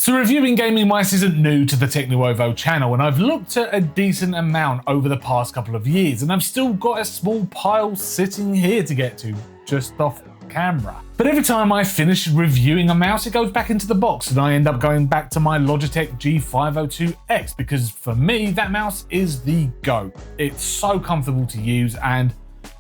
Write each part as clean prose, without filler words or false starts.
So reviewing gaming mice isn't new to the TechNuovo channel, and I've looked at a decent amount over the past couple of years, and I've still got a small pile sitting here to get to, just off camera. But every time I finish reviewing a mouse, it goes back into the box and I end up going back to my Logitech G502X because for me, that mouse is the GOAT. It's so comfortable to use, and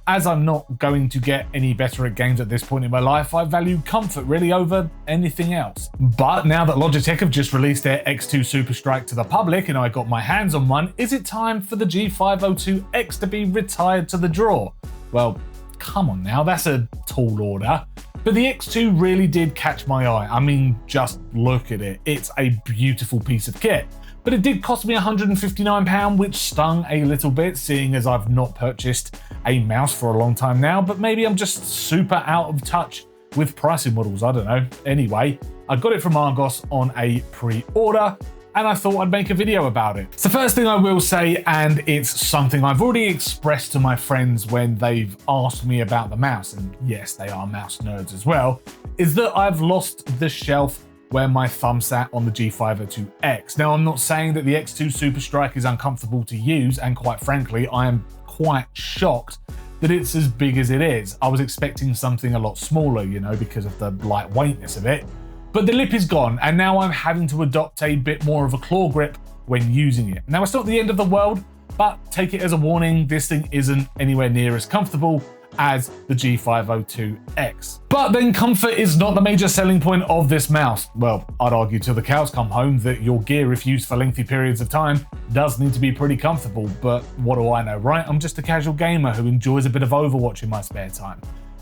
as I'm not going to get any better at games at this point in my life, I value comfort really over anything else. But now that Logitech have just released their X2 Superstrike to the public and I got my hands on one, is it time for the G502X to be retired to the drawer? Well, come on now, that's a tall order. But the X2 really did catch my eye. I mean, just look at it. It's a beautiful piece of kit. But it did cost me £159, which stung a little bit, seeing as I've not purchased a mouse for a long time now, but maybe I'm just super out of touch with pricing models, I don't know. Anyway, I got it from Argos on a pre-order, and I thought I'd make a video about it. So first thing I will say, and it's something I've already expressed to my friends when they've asked me about the mouse, and yes, they are mouse nerds as well, is that I've lost the shelf where my thumb sat on the G502X. Now, I'm not saying that the X2 Superstrike is uncomfortable to use, and quite frankly, I am quite shocked that it's as big as it is. I was expecting something a lot smaller, you know, because of the lightweightness of it. But the lip is gone, and now I'm having to adopt a bit more of a claw grip when using it. Now, it's not the end of the world, but take it as a warning, this thing isn't anywhere near as comfortable as the G502X. But then comfort is not the major selling point of this mouse. Well, I'd argue till the cows come home that your gear, if used for lengthy periods of time, does need to be pretty comfortable, but what do I know, right? I'm just a casual gamer who enjoys a bit of Overwatch in my spare time.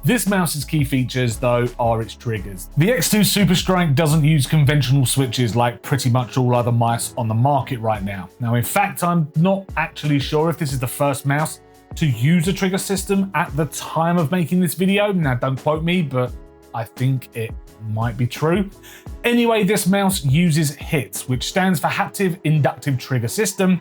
This mouse's key features, though, are its triggers. The X2 Superstrike doesn't use conventional switches like pretty much all other mice on the market right now. Now, in fact, I'm not actually sure if this is the first mouse to use a trigger system at the time of making this video. Now, don't quote me, but I think it might be true. Anyway, this mouse uses HITS, which stands for Haptic Inductive Trigger System.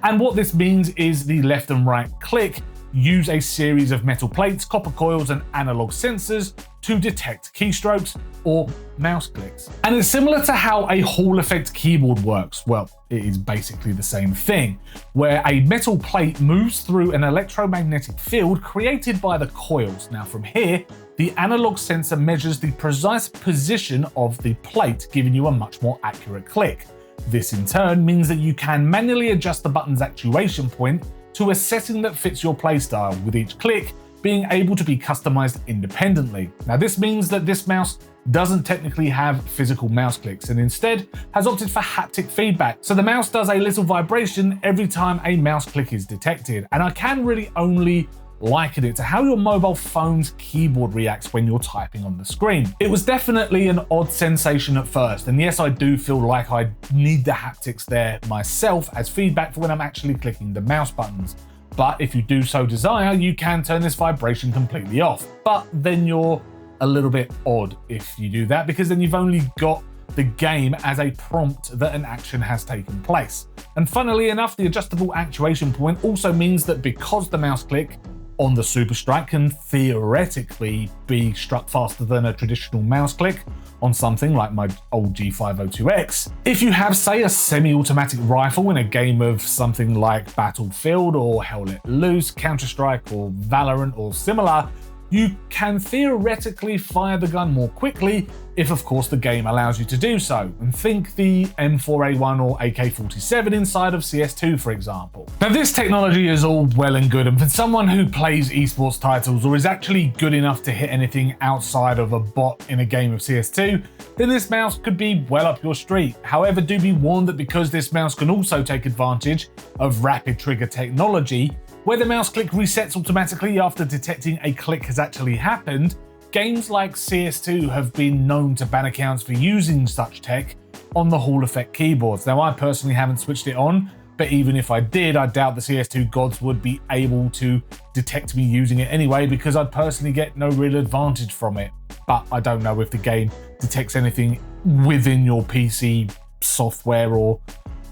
And what this means is the left and right click use a series of metal plates, copper coils, and analog sensors to detect keystrokes or mouse clicks. And it's similar to how a Hall effect keyboard works. Well, it is basically the same thing, where a metal plate moves through an electromagnetic field created by the coils. Now from here, the analog sensor measures the precise position of the plate, giving you a much more accurate click. This in turn means that you can manually adjust the button's actuation point to a setting that fits your playstyle, with each click being able to be customized independently. Now this means that this mouse doesn't technically have physical mouse clicks and instead has opted for haptic feedback. So the mouse does a little vibration every time a mouse click is detected. And I can really only liken it to how your mobile phone's keyboard reacts when you're typing on the screen. It was definitely an odd sensation at first, and yes, I do feel like I need the haptics there myself as feedback for when I'm actually clicking the mouse buttons. But if you do so desire, you can turn this vibration completely off. But then you're a little bit odd if you do that, because then you've only got the game as a prompt that an action has taken place. And funnily enough, the adjustable actuation point also means that because the mouse click on the Superstrike can theoretically be struck faster than a traditional mouse click on something like my old G502X. If you have, say, a semi-automatic rifle in a game of something like Battlefield or Hell Let Loose, Counter-Strike or Valorant or similar, you can theoretically fire the gun more quickly if, of course, the game allows you to do so. And think the M4A1 or AK-47 inside of CS2, for example. Now, this technology is all well and good, and for someone who plays esports titles or is actually good enough to hit anything outside of a bot in a game of CS2, then this mouse could be well up your street. However, do be warned that because this mouse can also take advantage of rapid trigger technology, where the mouse click resets automatically after detecting a click has actually happened, games like CS2 have been known to ban accounts for using such tech on the Hall effect keyboards. Now, I personally haven't switched it on, but even if I did, I doubt the CS2 gods would be able to detect me using it anyway, because I'd personally get no real advantage from it. But I don't know if the game detects anything within your PC software or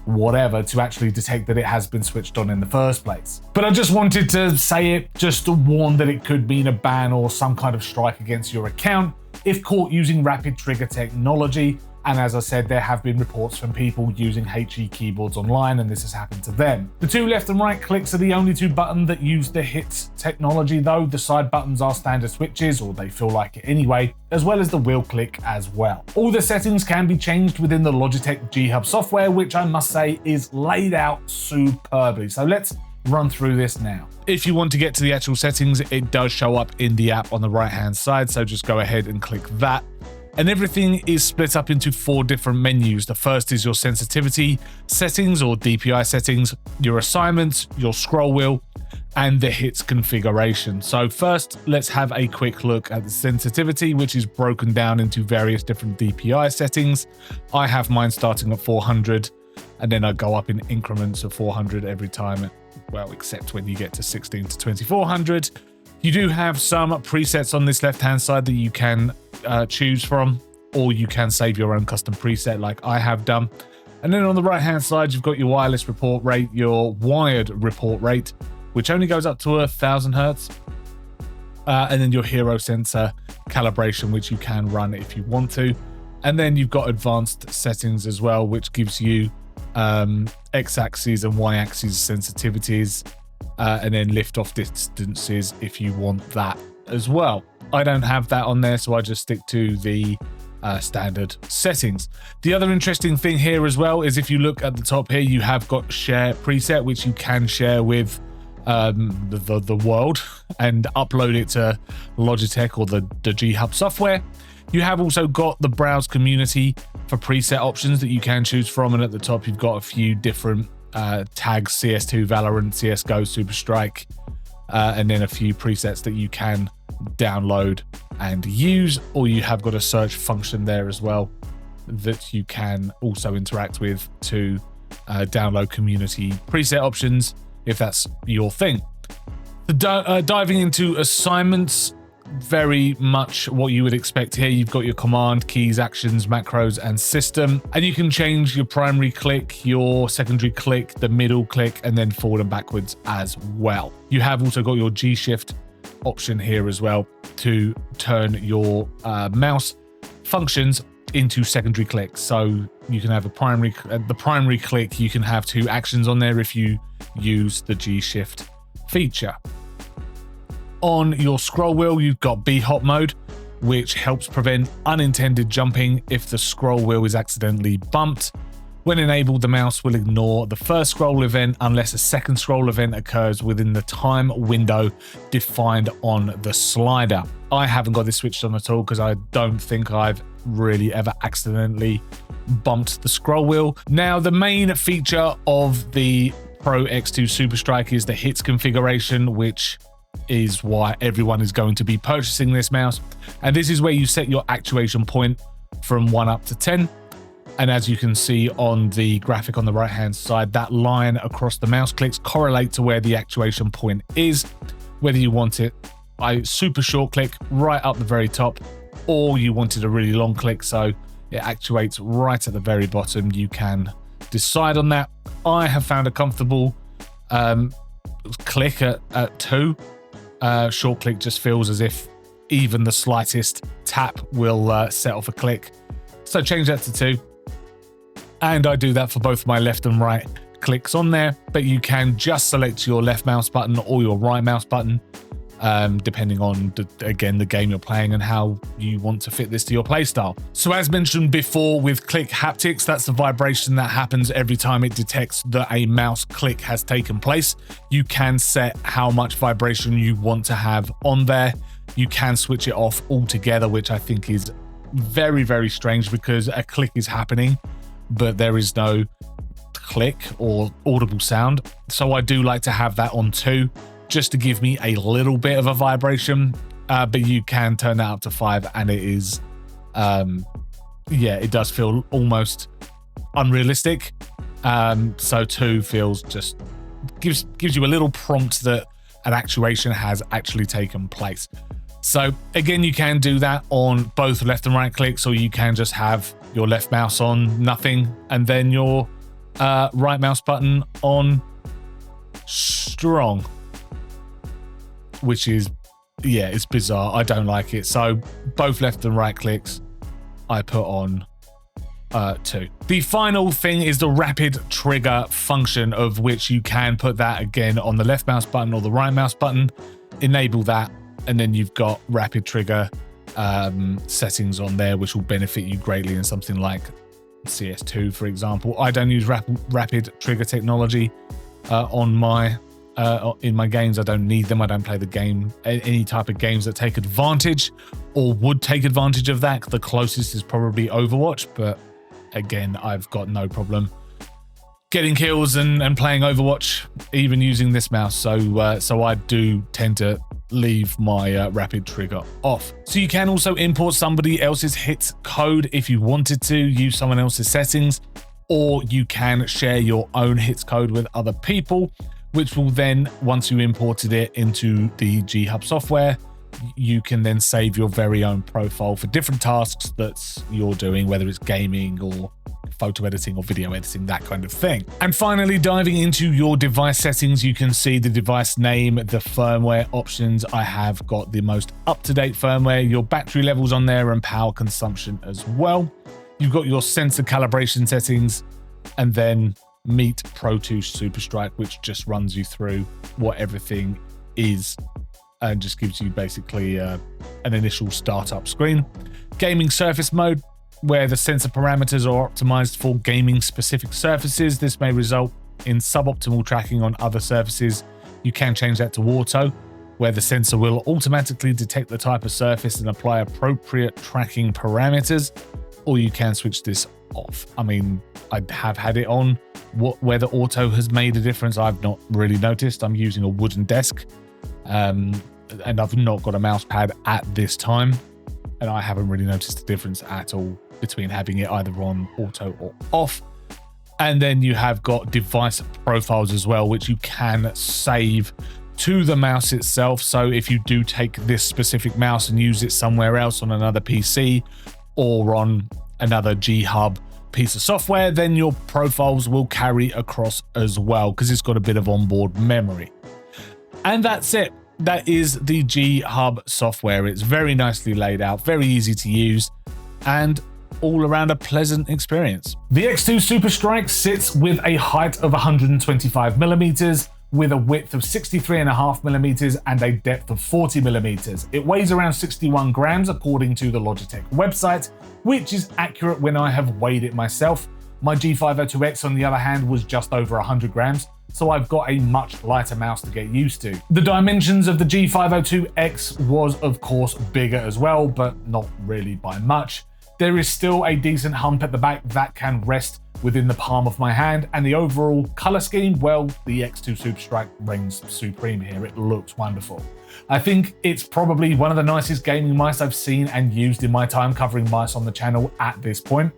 whatever to actually detect that it has been switched on in the first place. But I just wanted to say it, just to warn that it could mean a ban or some kind of strike against your account if caught using rapid trigger technology And as I said, there have been reports from people using HE keyboards online, and this has happened to them. The two left and right clicks are the only two buttons that use the hit technology though. The side buttons are standard switches, or they feel like it anyway, as well as the wheel click as well. All the settings can be changed within the Logitech G Hub software, which I must say is laid out superbly. So let's run through this now. If you want to get to the actual settings, it does show up in the app on the right hand side, so just go ahead and click that. And everything is split up into 4 different menus. The first is your sensitivity settings or DPI settings, your assignments, your scroll wheel, and the hits configuration. So first, let's have a quick look at the sensitivity, which is broken down into various different DPI settings. I have mine starting at 400, and then I go up in increments of 400 every time. Well, except when you get to 16 to 2400. You do have some presets on this left-hand side that you can choose from, or you can save your own custom preset like I have done. And then on the right-hand side, you've got your wireless report rate, your wired report rate, which only goes up to 1000 hertz. And then your hero sensor calibration, which you can run if you want to. And then you've got advanced settings as well, which gives you x-axis and y-axis sensitivities, and then lift-off distances if you want that as well. I don't have that on there, so I just stick to the standard settings. The other interesting thing here as well is if you look at the top here, you have got share preset, which you can share with the world and upload it to Logitech or the G Hub software. You have also got the browse community for preset options that you can choose from, and at the top you've got a few different tags: CS2, Valorant, CSGO, Superstrike, and then a few presets that you can download and use, or you have got a search function there as well that you can also interact with to download community preset options if that's your thing. Diving into assignments, very much what you would expect here. You've got your command keys, actions, macros, and system, and you can change your primary click, your secondary click, the middle click, and then forward and backwards as well. You have also got your G shift option here as well to turn your mouse functions into secondary clicks. So you can have the primary click, you can have 2 actions on there if you use the G shift feature. On your scroll wheel, you've got B-hop mode, which helps prevent unintended jumping if the scroll wheel is accidentally bumped. When enabled, the mouse will ignore the first scroll event unless a second scroll event occurs within the time window defined on the slider. I haven't got this switched on at all because I don't think I've really ever accidentally bumped the scroll wheel. Now, the main feature of the Pro X2 Superstrike is the hits configuration, which is why everyone is going to be purchasing this mouse. And this is where you set your actuation point from 1 up to 10. And as you can see on the graphic on the right hand side, that line across the mouse clicks correlate to where the actuation point is, whether you want it by super short click right up the very top, or you wanted a really long click so it actuates right at the very bottom. You can decide on that. I have found a comfortable click at 2. Short click just feels as if even the slightest tap will set off a click. So change that to 2. And I do that for both my left and right clicks on there, but you can just select your left mouse button or your right mouse button, depending on, again, the game you're playing and how you want to fit this to your playstyle. So as mentioned before with click haptics, that's the vibration that happens every time it detects that a mouse click has taken place. You can set how much vibration you want to have on there. You can switch it off altogether, which I think is very, very strange because a click is happening, but there is no click or audible sound. So I do like to have that on 2, just to give me a little bit of a vibration, but you can turn that up to 5 and it is, yeah, it does feel almost unrealistic. So 2 feels just, gives you a little prompt that an actuation has actually taken place. So again, you can do that on both left and right clicks, or you can just have your left mouse on nothing and then your right mouse button on strong, which is, yeah, it's bizarre. I don't like it. So both left and right clicks I put on too. The final thing is the rapid trigger function, of which you can put that again on the left mouse button or the right mouse button, enable that, and then you've got rapid trigger settings on there, which will benefit you greatly in something like CS2, for example. I don't use rapid trigger technology on my in my games. I don't need them. I don't play the game, any type of games that take advantage or would take advantage of that. The closest is probably Overwatch, but again, I've got no problem getting kills and playing Overwatch, even using this mouse. So I do tend to leave my rapid trigger off. So you can also import somebody else's hit code if you wanted to, use someone else's settings, or you can share your own hits code with other people, which will then, once you imported it into the G Hub software, you can then save your very own profile for different tasks that you're doing, whether it's gaming or photo editing or video editing, that kind of thing. And finally, diving into your device settings, you can see the device name, the firmware options. I have got the most up-to-date firmware, your battery levels on there, and power consumption as well. You've got your sensor calibration settings, and then Meet Pro Z2 Superstrike, which just runs you through what everything is and just gives you basically an initial startup screen. Gaming surface mode, where the sensor parameters are optimized for gaming specific surfaces. This may result in suboptimal tracking on other surfaces. You can change that to auto, where the sensor will automatically detect the type of surface and apply appropriate tracking parameters, or you can switch this off. I mean, I have had it on. Whether auto has made a difference, I've not really noticed. I'm using a wooden desk, and I've not got a mouse pad at this time, and I haven't really noticed a difference at all between having it either on auto or off. And then you have got device profiles as well, which you can save to the mouse itself. So if you do take this specific mouse and use it somewhere else on another PC or on another G Hub piece of software, then your profiles will carry across as well, because it's got a bit of onboard memory. And that's it. That is the G Hub software. It's very nicely laid out, very easy to use, and all around a pleasant experience. The X2 Superstrike sits with a height of 125 millimeters, with a width of 63.5 millimeters and a depth of 40 millimeters. It weighs around 61 grams according to the Logitech website, which is accurate when I have weighed it myself. My G502X, on the other hand, was just over 100 grams, so I've got a much lighter mouse to get used to. The dimensions of the G502X was, of course, bigger as well, but not really by much. There is still a decent hump at the back that can rest within the palm of my hand, and the overall color scheme, well, the X2 Superstrike reigns supreme here. It looks wonderful. I think it's probably one of the nicest gaming mice I've seen and used in my time covering mice on the channel at this point.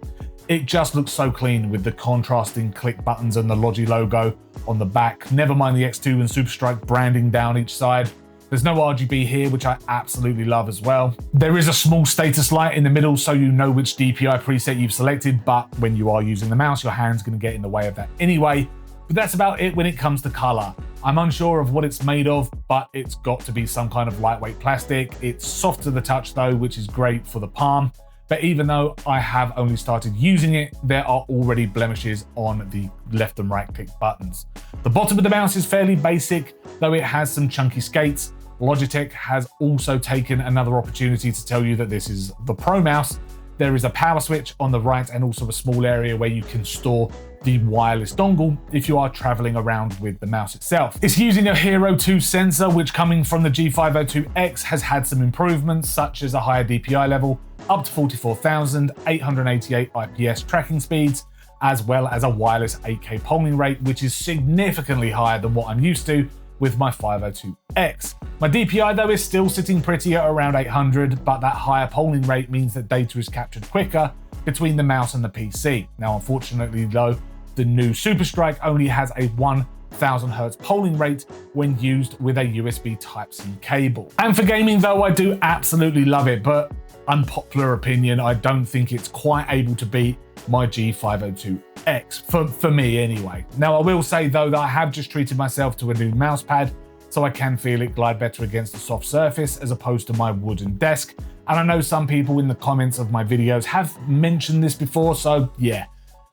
It just looks so clean with the contrasting click buttons and the Logi logo on the back. Never mind the X2 and Superstrike branding down each side. There's no RGB here, which I absolutely love as well. There is a small status light in the middle so you know which DPI preset you've selected, but when you are using the mouse, your hand's going to get in the way of that anyway. But that's about it when it comes to color. I'm unsure of what it's made of, but it's got to be some kind of lightweight plastic. It's soft to the touch though, which is great for the palm. But even though I have only started using it, there are already blemishes on the left and right click buttons. The bottom of the mouse is fairly basic, though it has some chunky skates. Logitech has also taken another opportunity to tell you that this is the Pro mouse. There is a power switch on the right and also a small area where you can store the wireless dongle if you are traveling around with the mouse itself. It's using a Hero 2 sensor, which coming from the G502X has had some improvements, such as a higher DPI level, up to 44,888 IPS tracking speeds, as well as a wireless 8K polling rate, which is significantly higher than what I'm used to with my 502X. My DPI though is still sitting pretty at around 800, but that higher polling rate means that data is captured quicker between the mouse and the PC. Now, unfortunately though, the new Superstrike only has a 1000 Hz polling rate when used with a USB Type-C cable. And for gaming though, I do absolutely love it, but unpopular opinion, I don't think it's quite able to beat my G502X, for me anyway. Now, I will say though that I have just treated myself to a new mouse pad, so I can feel it glide better against a soft surface as opposed to my wooden desk, And I know some people in the comments of my videos have mentioned this before, so yeah.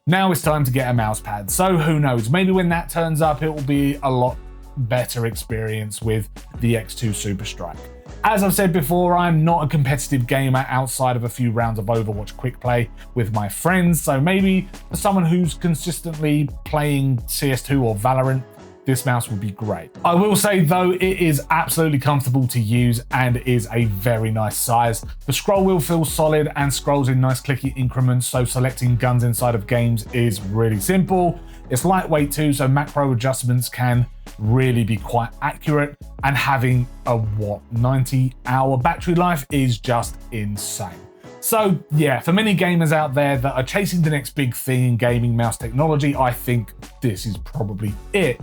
Now it's time to get a mouse pad. So who knows, maybe when that turns up, it will be a lot better experience with the X2 Superstrike. As I've said before, I'm not a competitive gamer outside of a few rounds of Overwatch quick play with my friends, so maybe for someone who's consistently playing CS2 or Valorant, this mouse would be great. I will say though, it is absolutely comfortable to use and is a very nice size. The scroll wheel feels solid and scrolls in nice clicky increments, so selecting guns inside of games is really simple. It's lightweight too, so macro adjustments can really be quite accurate, and having a 90-hour battery life is just insane. So yeah, for many gamers out there that are chasing the next big thing in gaming mouse technology, I think this is probably it.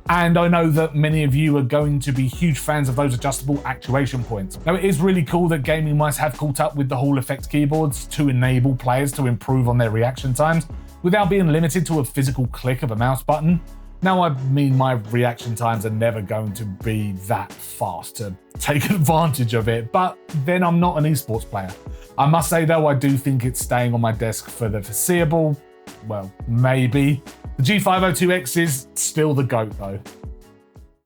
And I know that many of you are going to be huge fans of those adjustable actuation points. Now, it is really cool that gaming mice have caught up with the Hall effect keyboards to enable players to improve on their reaction times without being limited to a physical click of a mouse button. Now, I mean, my reaction times are never going to be that fast to take advantage of it, but then I'm not an esports player. I must say though, I do think it's staying on my desk for the foreseeable. Well, maybe. The G502X is still the GOAT though.